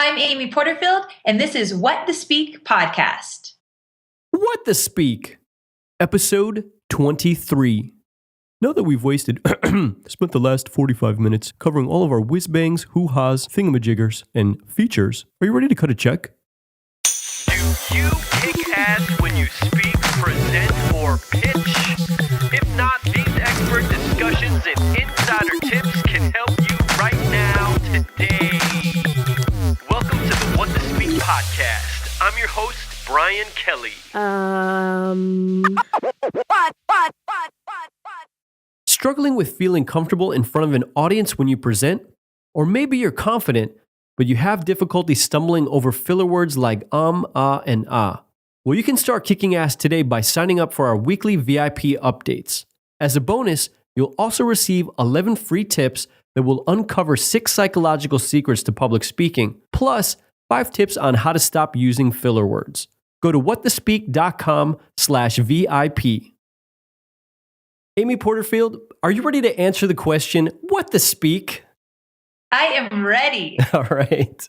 I'm Amy Porterfield, and this is What the Speak podcast. What the Speak, episode 23. Now that we've spent the last 45 minutes covering all of our whiz-bangs, hoo-has, thingamajiggers, and features, are you ready to cut a check? Do you kick ass when you speak, present, or pitch? If not, these expert discussions and insider tips can help you right now, today. Welcome to the What the Speak podcast. I'm your host, Brian Kelly. Struggling with feeling comfortable in front of an audience when you present? Or maybe you're confident, but you have difficulty stumbling over filler words like and ah. Well, you can start kicking ass today by signing up for our weekly VIP updates. As a bonus, you'll also receive 11 free tips that will uncover 6 psychological secrets to public speaking, plus 5 tips on how to stop using filler words. Go to whatthespeak.com/VIP. Amy Porterfield, are you ready to answer the question, what the speak? I am ready. All right.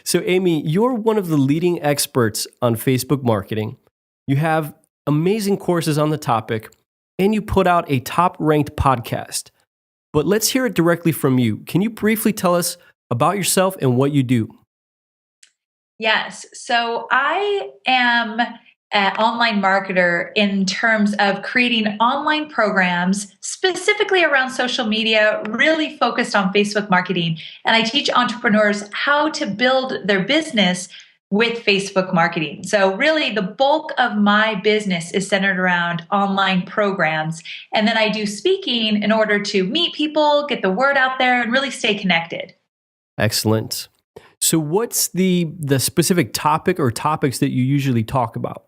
So, Amy, you're one of the leading experts on Facebook marketing. You have amazing courses on the topic, and you put out a top-ranked podcast. But let's hear it directly from you. Can you briefly tell us about yourself and what you do? Yes. So I am an online marketer in terms of creating online programs specifically around social media, really focused on Facebook marketing. And I teach entrepreneurs how to build their business with Facebook marketing. So really the bulk of my business is centered around online programs. And then I do speaking in order to meet people, get the word out there, and really stay connected. Excellent. So what's the specific topic or topics that you usually talk about?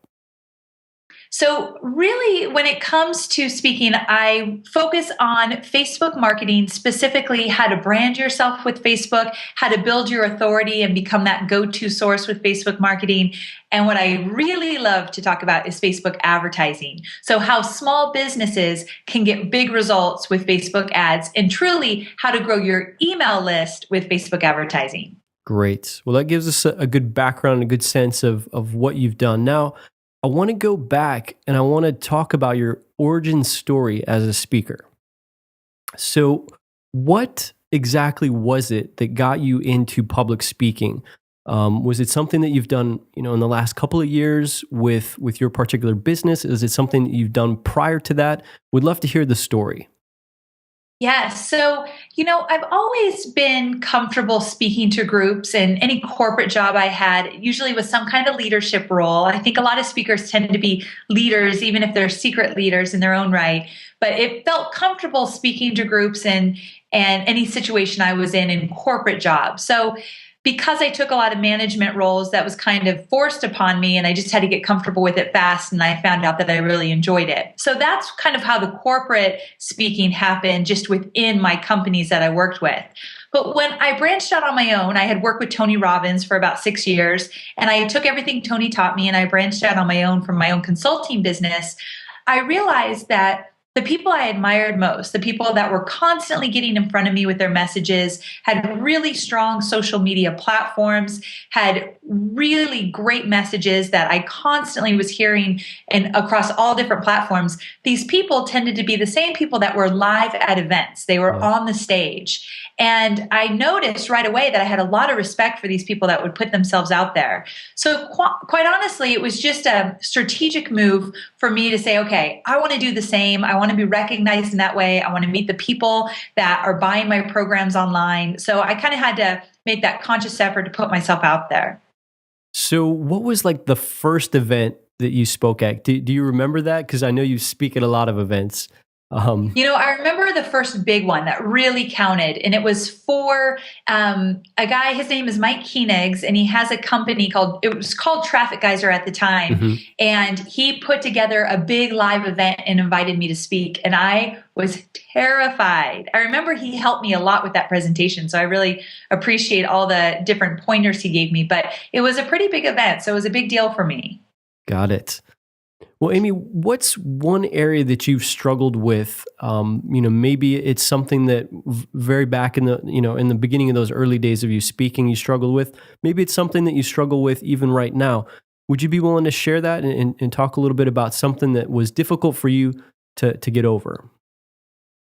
So really, when it comes to speaking, I focus on Facebook marketing, specifically how to brand yourself with Facebook, how to build your authority and become that go-to source with Facebook marketing. And what I really love to talk about is Facebook advertising. So how small businesses can get big results with Facebook ads, and truly how to grow your email list with Facebook advertising. Great. Well, that gives us a good background, a good sense of what you've done. Now, I want to go back and I want to talk about your origin story as a speaker. So what exactly was it that got you into public speaking? Was it something that you've done, in the last couple of years with your particular business? Is it something that you've done prior to that? We'd love to hear the story. Yes. So, I've always been comfortable speaking to groups, and any corporate job I had usually was some kind of leadership role. I think a lot of speakers tend to be leaders, even if they're secret leaders in their own right. But it felt comfortable speaking to groups and any situation I was in corporate jobs. So because I took a lot of management roles, that was kind of forced upon me, and I just had to get comfortable with it fast, and I found out that I really enjoyed it. So that's kind of how the corporate speaking happened, just within my companies that I worked with. But when I branched out on my own, I had worked with Tony Robbins for about 6 years, and I took everything Tony taught me, and I branched out on my own from my own consulting business. I realized that the people I admired most, the people that were constantly getting in front of me with their messages, had really strong social media platforms, had really great messages that I constantly was hearing and across all different platforms. These people tended to be the same people that were live at events. They were on the stage. And I noticed right away that I had a lot of respect for these people that would put themselves out there. So quite honestly, it was just a strategic move for me to say, okay, I want to do the same. I want to be recognized in that way. I want to meet the people that are buying my programs online. So I kind of had to make that conscious effort to put myself out there. So what was like the first event that you spoke at? Do you remember that? Because I know you speak at a lot of events. I remember the first big one that really counted, and it was for a guy. His name is Mike Koenigs, and he has a company it was called Traffic Geyser at the time. Mm-hmm. And he put together a big live event and invited me to speak. And I was terrified. I remember he helped me a lot with that presentation. So I really appreciate all the different pointers he gave me, but it was a pretty big event. So it was a big deal for me. Got it. Well, Amy, what's one area that you've struggled with? Maybe it's something that very back in the beginning of those early days of you speaking, you struggled with. Maybe it's something that you struggle with even right now. Would you be willing to share that and talk a little bit about something that was difficult for you to get over?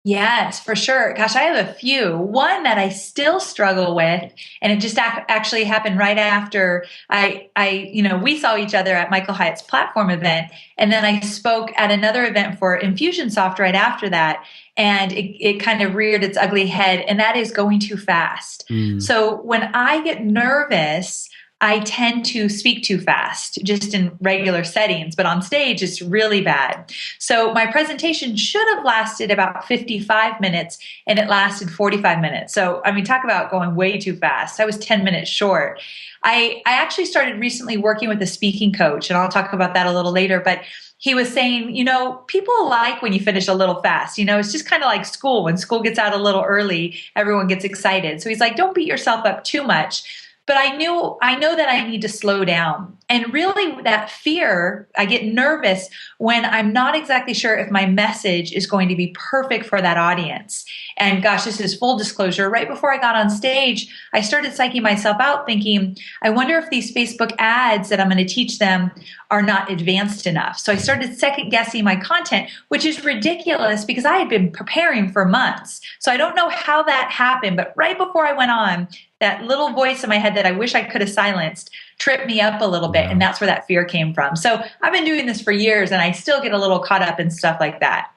Yes, for sure. Gosh, I have a few. One that I still struggle with, and it just actually happened right after we saw each other at Michael Hyatt's platform event, and then I spoke at another event for Infusionsoft right after that, and it kind of reared its ugly head, and that is going too fast. Mm. So when I get nervous, I tend to speak too fast, just in regular settings, but on stage, it's really bad. So my presentation should have lasted about 55 minutes and it lasted 45 minutes. So, I mean, talk about going way too fast. I was 10 minutes short. I actually started recently working with a speaking coach, and I'll talk about that a little later, but he was saying, people like when you finish a little fast. It's just kind of like school. When school gets out a little early, everyone gets excited. So he's like, don't beat yourself up too much. But I know that I need to slow down. And really that fear, I get nervous when I'm not exactly sure if my message is going to be perfect for that audience. And gosh, this is full disclosure. Right before I got on stage, I started psyching myself out thinking, I wonder if these Facebook ads that I'm going to teach them are not advanced enough. So I started second guessing my content, which is ridiculous because I had been preparing for months. So I don't know how that happened, but right before I went on, that little voice in my head that I wish I could have silenced tripped me up a little bit. And that's where that fear came from. So I've been doing this for years and I still get a little caught up in stuff like that.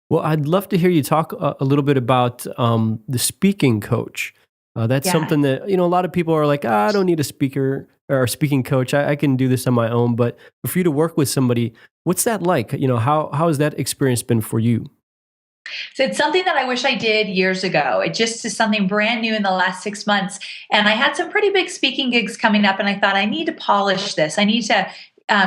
Well, I'd love to hear you talk a little bit about the speaking coach. That's something that, a lot of people are like, I don't need a speaker or a speaking coach. I can do this on my own. But for you to work with somebody, what's that like? How has that experience been for you? So it's something that I wish I did years ago. It just is something brand new in the last 6 months. And I had some pretty big speaking gigs coming up, and I thought I need to polish this. I need to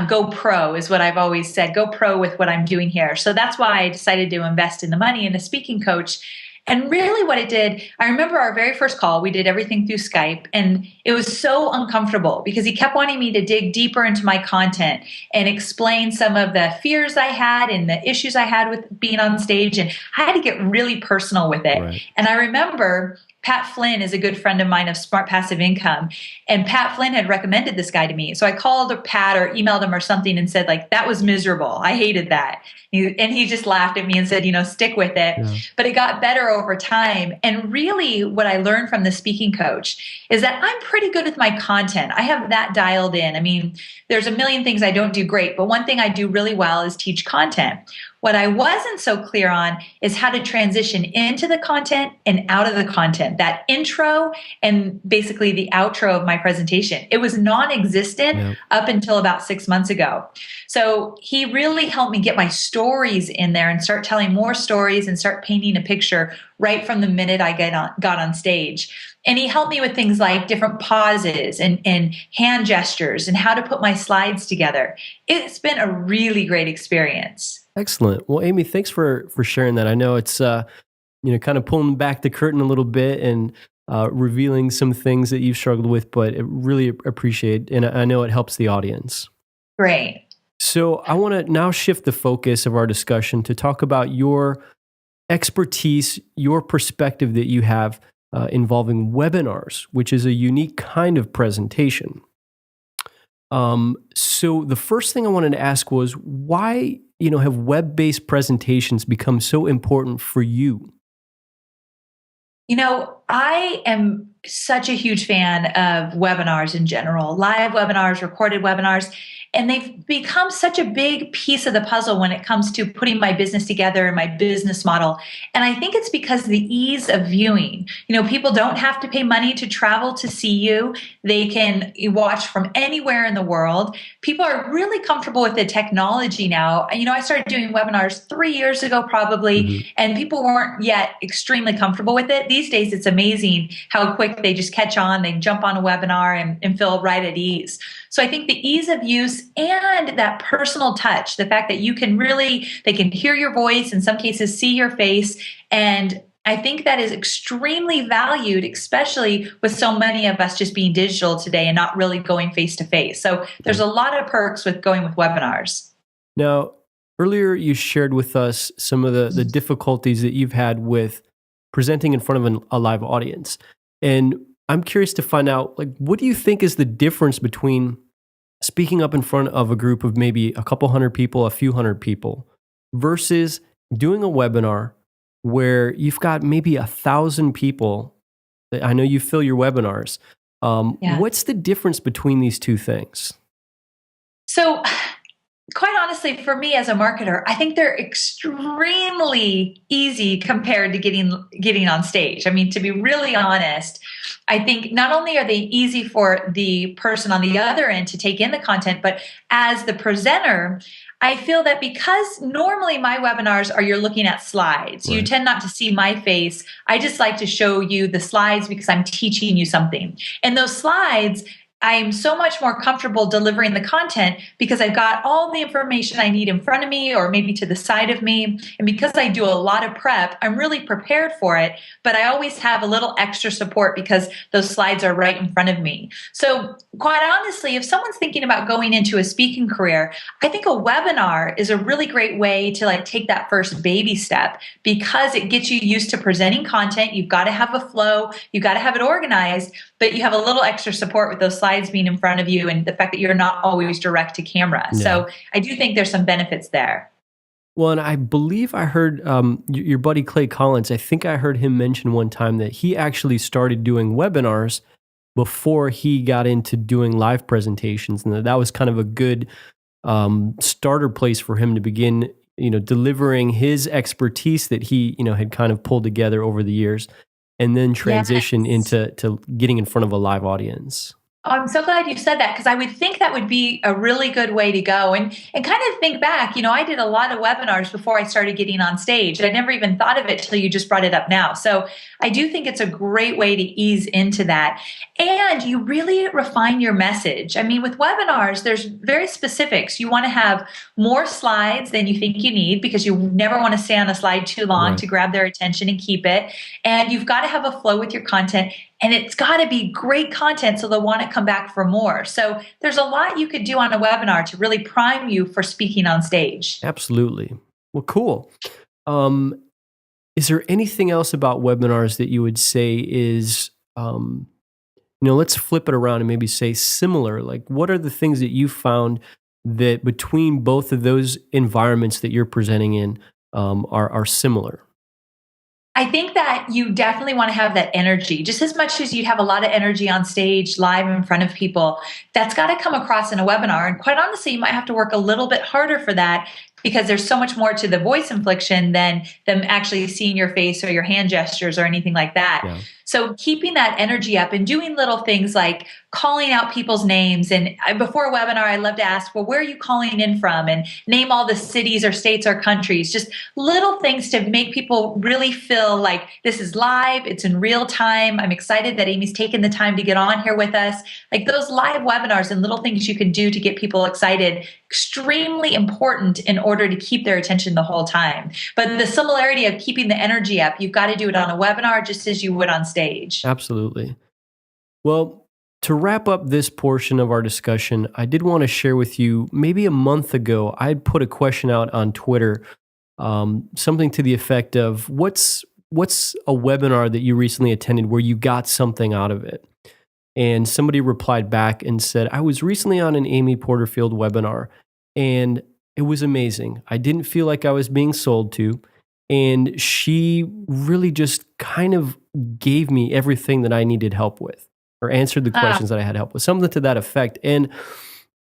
go pro is what I've always said, go pro with what I'm doing here. So that's why I decided to invest in the money in a speaking coach. And really what it did, I remember our very first call, we did everything through Skype, and it was so uncomfortable because he kept wanting me to dig deeper into my content and explain some of the fears I had and the issues I had with being on stage. And I had to get really personal with it. Right. And I remember Pat Flynn is a good friend of mine of Smart Passive Income. And Pat Flynn had recommended this guy to me. So I called Pat or emailed him or something and said, that was miserable. I hated that. And he just laughed at me and said, stick with it. Yeah. But it got better over time. And really what I learned from the speaking coach is that I'm pretty good with my content. I have that dialed in. I mean, there's a million things I don't do great, but one thing I do really well is teach content. What I wasn't so clear on is how to transition into the content and out of the content, that intro and basically the outro of my presentation. It was non-existent up until about 6 months ago. So he really helped me get my stories in there and start telling more stories and start painting a picture right from the minute I got on stage. And he helped me with things like different pauses and hand gestures and how to put my slides together. It's been a really great experience. Excellent. Well, Amy, thanks for sharing that. I know it's kind of pulling back the curtain a little bit and revealing some things that you've struggled with, but I really appreciate it, and I know it helps the audience. Great. So I want to now shift the focus of our discussion to talk about your expertise, your perspective that you have involving webinars, which is a unique kind of presentation. So the first thing I wanted to ask was why, have web-based presentations become so important for you? I am such a huge fan of webinars in general, live webinars, recorded webinars, and they've become such a big piece of the puzzle when it comes to putting my business together and my business model. And I think it's because of the ease of viewing. People don't have to pay money to travel to see you. They can watch from anywhere in the world. People are really comfortable with the technology now. I started doing webinars 3 years ago probably, and people weren't yet extremely comfortable with it. These days, it's amazing how quick they just catch on. They jump on a webinar and feel right at ease. So I think the ease of use and that personal touch, the fact that they can hear your voice, in some cases see your face. And I think that is extremely valued, especially with so many of us just being digital today and not really going face to face. So there's a lot of perks with going with webinars. Now, earlier you shared with us some of the difficulties that you've had with presenting in front of a live audience. And I'm curious to find out, like, what do you think is the difference between speaking up in front of a group of maybe a couple hundred people, a few hundred people, versus doing a webinar where you've got maybe 1,000 people? I know you fill your webinars. Yeah. What's the difference between these two things? So, quite honestly, for me as a marketer, I think they're extremely easy compared to getting on stage. I mean, to be really honest, I think not only are they easy for the person on the other end to take in the content, but as the presenter, I feel that because normally my webinars are you're looking at slides, you Right. tend not to see my face. I just like to show you the slides because I'm teaching you something. And those slides, I'm so much more comfortable delivering the content because I've got all the information I need in front of me or maybe to the side of me. And because I do a lot of prep, I'm really prepared for it, but I always have a little extra support because those slides are right in front of me. So quite honestly, if someone's thinking about going into a speaking career, I think a webinar is a really great way to like take that first baby step because it gets you used to presenting content. You've got to have a flow, you've got to have it organized, but you have a little extra support with those slides being in front of you and the fact that you're not always direct to camera. Yeah. So I do think there's some benefits there. Well, and I believe I heard your buddy Clay Collins, I think I heard him mention one time that he actually started doing webinars before he got into doing live presentations. And that was kind of a good starter place for him to begin, delivering his expertise that he, had kind of pulled together over the years and then transition into getting in front of a live audience. Oh, I'm so glad you said that because I would think that would be a really good way to go and kind of think back. I did a lot of webinars before I started getting on stage. I never even thought of it till you just brought it up now. So I do think it's a great way to ease into that. And you really refine your message. I mean, with webinars, there's very specifics. You want to have more slides than you think you need because you never want to stay on a slide too long Right. to grab their attention and keep it. And you've got to have a flow with your content. And it's got to be great content so they'll want to come back for more. So there's a lot you could do on a webinar to really prime you for speaking on stage. Absolutely. Well, cool. Is there anything else about webinars that you would say is, let's flip it around and maybe say similar? Like, what are the things that you found that between both of those environments that you're presenting in are similar? I think that you definitely want to have that energy, just as much as you have a lot of energy on stage, live in front of people. That's got to come across in a webinar. And quite honestly, you might have to work a little bit harder for that because there's so much more to the voice inflection than them actually seeing your face or your hand gestures or anything like that. Yeah. So keeping that energy up and doing little things like calling out people's names. And before a webinar, I love to ask, well, where are you calling in from? And name all the cities or states or countries, just little things to make people really feel like this is live. It's in real time. I'm excited that Amy's taken the time to get on here with us. Like those live webinars and little things you can do to get people excited, extremely important in order to keep their attention the whole time. But the similarity of keeping the energy up, you've got to do it on a webinar just as you would on stage. Absolutely. Well, to wrap up this portion of our discussion, I did want to share with you, maybe a month ago, I put a question out on Twitter, something to the effect of, what's a webinar that you recently attended where you got something out of it? And somebody replied back and said, I was recently on an Amy Porterfield webinar, and it was amazing. I didn't feel like I was being sold to. And she really just kind of gave me everything that I needed help with, or answered the questions that I had help with, something to that effect. And,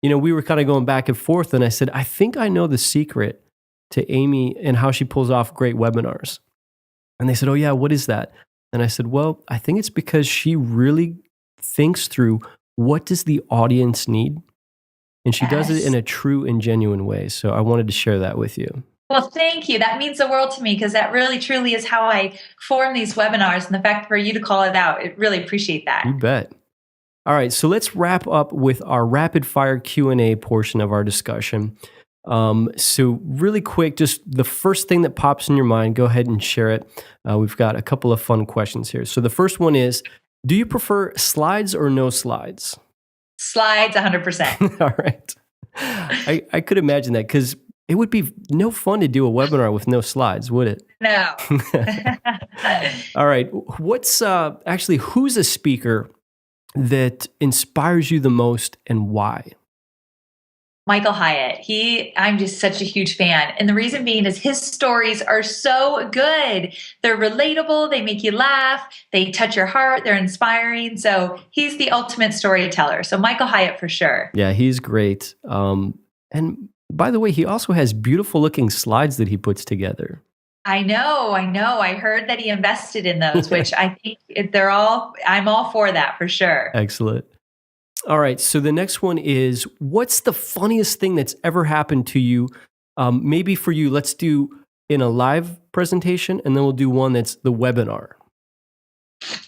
we were kind of going back and forth. And I said, I think I know the secret to Amy and how she pulls off great webinars. And they said, oh yeah, what is that? And I said, well, I think it's because she really thinks through what does the audience need? And she does it in a true and genuine way. So I wanted to share that with you. Well, thank you. That means the world to me because that really truly is how I form these webinars. And the fact for you to call it out, I really appreciate that. You bet. All right, so let's wrap up with our rapid fire Q&A portion of our discussion. So really quick, just the first thing that pops in your mind, go ahead and share it. We've got a couple of fun questions here. So the first one is, do you prefer slides or no slides? Slides, 100%. All right. I could imagine that because It would be no fun to do a webinar with no slides, would it? No. All right. What's actually, who's a speaker that inspires you the most and why? Michael Hyatt. I'm just such a huge fan. And the reason being is his stories are so good. They're relatable. They make you laugh. They touch your heart. They're inspiring. So he's the ultimate storyteller. So Michael Hyatt for sure. Yeah, he's great. And by the way, he also has beautiful looking slides that he puts together. I know. I heard that he invested in those, which I think I'm all for that for sure. Excellent. All right. So the next one is, what's the funniest thing that's ever happened to you? Maybe for you, let's do in a live presentation, and then we'll do one that's the webinar.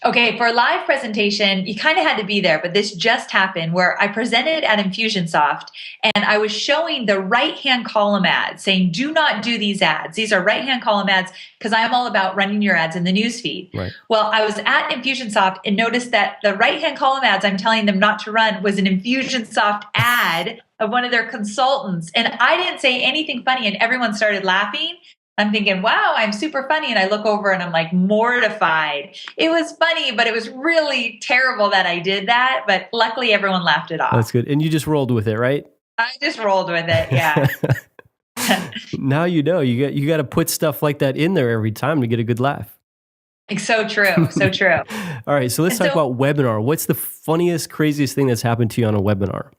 Okay, for a live presentation, you kind of had to be there, but this just happened where I presented at Infusionsoft and I was showing the right-hand column ads saying, do not do these ads. These are right-hand column ads because I'm all about running your ads in the newsfeed. Right. Well, I was at Infusionsoft and noticed that the right-hand column ads I'm telling them not to run was an Infusionsoft ad of one of their consultants. And I didn't say anything funny and everyone started laughing. I'm thinking, wow, I'm super funny. And I look over and I'm like mortified. It was funny, but it was really terrible that I did that. But luckily everyone laughed it off. That's good. And you just rolled with it, right? I just rolled with it. Yeah. Now you know you got to put stuff like that in there every time to get a good laugh. So true. So true. All right. So let's talk about webinar. What's the funniest, craziest thing that's happened to you on a webinar?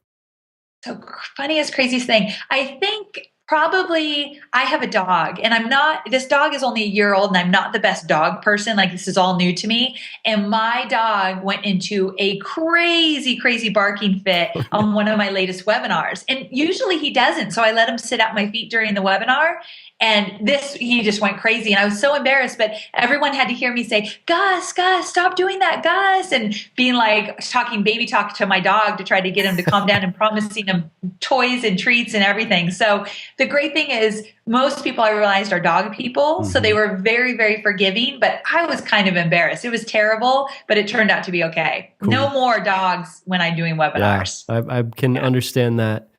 So funniest, craziest thing. I think probably I have a dog and this dog is only a year old and I'm not the best dog person. Like this is all new to me. And my dog went into a crazy, crazy barking fit on one of my latest webinars. And usually he doesn't. So I let him sit at my feet during the webinar. And he just went crazy. And I was so embarrassed, but everyone had to hear me say, Gus, stop doing that, Gus. And being like, talking baby talk to my dog to try to get him to calm down and promising him toys and treats and everything. So the great thing is most people I realized are dog people. Mm-hmm. So they were very, very forgiving, but I was kind of embarrassed. It was terrible, but it turned out to be okay. Cool. No more dogs when I'm doing webinars. Yeah, I can understand that.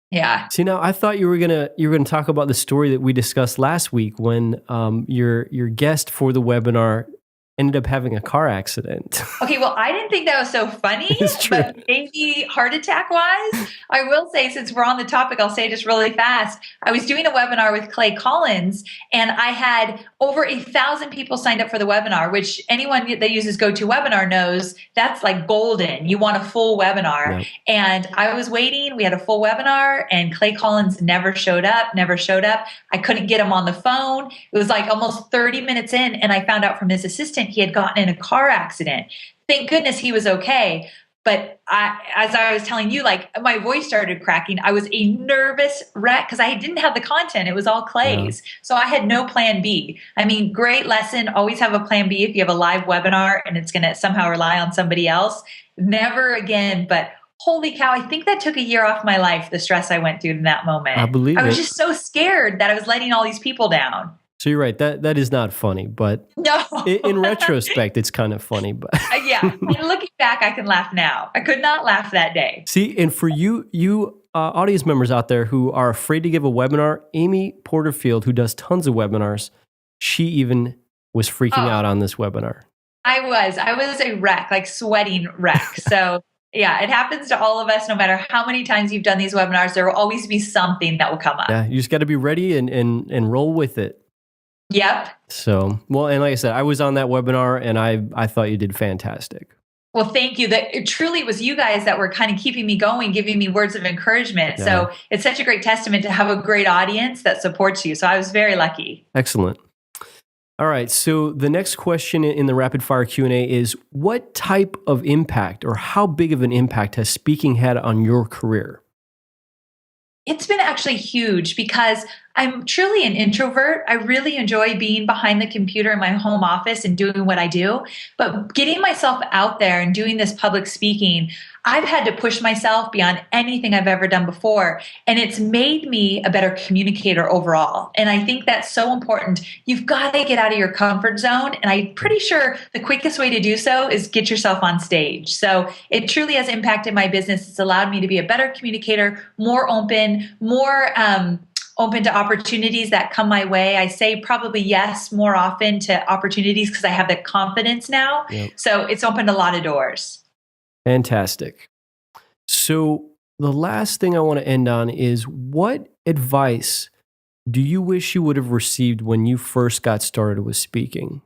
Yeah. See, now I thought you were gonna talk about the story that we discussed last week when your guest for the webinar ended up having a car accident. Okay, well, I didn't think that was so funny, but maybe heart attack wise, I will say, since we're on the topic, I'll say just really fast. I was doing a webinar with Clay Collins and I had over 1,000 people signed up for the webinar, which anyone that uses GoToWebinar knows that's like golden. You want a full webinar. Right. And I was waiting. We had a full webinar and Clay Collins never showed up. I couldn't get him on the phone. It was like almost 30 minutes in and I found out from his assistant he had gotten in a car accident. Thank goodness he was okay. But as I was telling you, like my voice started cracking. I was a nervous wreck because I didn't have the content. It was all Clay's. Yeah. So I had no plan B. I mean, great lesson. Always have a plan B if you have a live webinar and it's going to somehow rely on somebody else. Never again. But holy cow, I think that took a year off my life, the stress I went through in that moment. I believe I was just so scared that I was letting all these people down. So you're right. That is not funny, but no. in retrospect, it's kind of funny. But yeah, looking back, I can laugh now. I could not laugh that day. See, and for you audience members out there who are afraid to give a webinar, Amy Porterfield, who does tons of webinars, she even was freaking out on this webinar. I was a wreck, like sweating wreck. So yeah, it happens to all of us. No matter how many times you've done these webinars, there will always be something that will come up. Yeah, you just got to be ready and roll with it. Yep. So, well, and like I said, I was on that webinar and I thought you did fantastic. Well, thank you. It truly was you guys that were kind of keeping me going, giving me words of encouragement. Yeah. So it's such a great testament to have a great audience that supports you. So I was very lucky. Excellent. All right. So the next question in the rapid fire Q&A is, what type of impact or how big of an impact has speaking had on your career? It's been actually huge because I'm truly an introvert. I really enjoy being behind the computer in my home office and doing what I do. But getting myself out there and doing this public speaking, I've had to push myself beyond anything I've ever done before. And it's made me a better communicator overall. And I think that's so important. You've got to get out of your comfort zone. And I'm pretty sure the quickest way to do so is get yourself on stage. So it truly has impacted my business. It's allowed me to be a better communicator, more open, more open to opportunities that come my way. I say probably yes more often to opportunities because I have the confidence now. Yep. So it's opened a lot of doors. Fantastic. So the last thing I want to end on is, what advice do you wish you would have received when you first got started with speaking?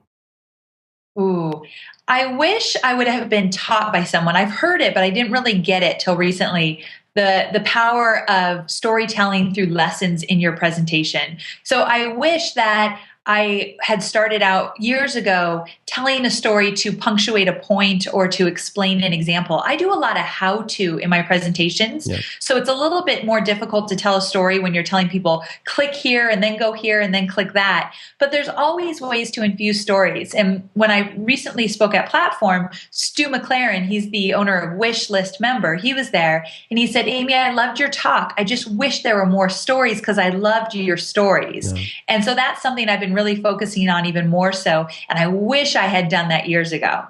Ooh, I wish I would have been taught by someone. I've heard it, but I didn't really get it till recently. The power of storytelling through lessons in your presentation. So I wish that I had started out years ago telling a story to punctuate a point or to explain an example. I do a lot of how-to in my presentations. Yeah. So it's a little bit more difficult to tell a story when you're telling people, click here and then go here and then click that. But there's always ways to infuse stories. And when I recently spoke at Platform, Stu McLaren, he's the owner of Wish List Member, he was there and he said, Amy, I loved your talk. I just wish there were more stories because I loved your stories. Yeah. And so that's something I've been really focusing on even more so. And I wish I had done that years ago.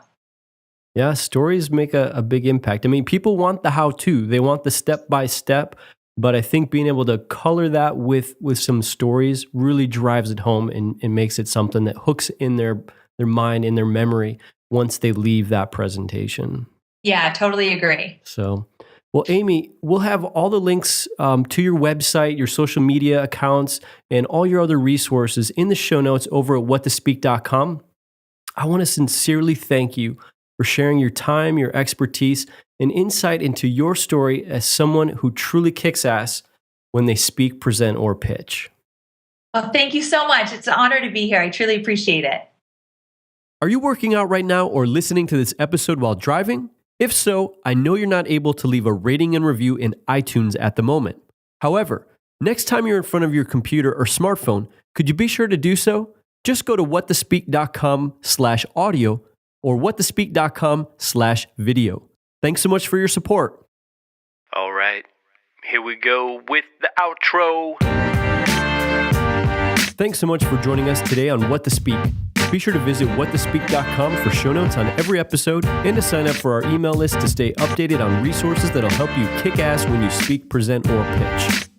Yeah, stories make a big impact. I mean, people want the how-to, they want the step-by-step, but I think being able to color that with some stories really drives it home and makes it something that hooks in their mind, in their memory once they leave that presentation. Yeah, totally agree. So, well, Amy, we'll have all the links to your website, your social media accounts, and all your other resources in the show notes over at whattospeak.com. I want to sincerely thank you for sharing your time, your expertise, and insight into your story as someone who truly kicks ass when they speak, present, or pitch. Well, thank you so much. It's an honor to be here. I truly appreciate it. Are you working out right now or listening to this episode while driving? If so, I know you're not able to leave a rating and review in iTunes at the moment. However, next time you're in front of your computer or smartphone, could you be sure to do so? Just go to whattospeak.com/audio or whattospeak.com/video. Thanks so much for your support. All right, here we go with the outro. Thanks so much for joining us today on What to Speak. Be sure to visit whattospeak.com for show notes on every episode and to sign up for our email list to stay updated on resources that'll help you kick ass when you speak, present, or pitch.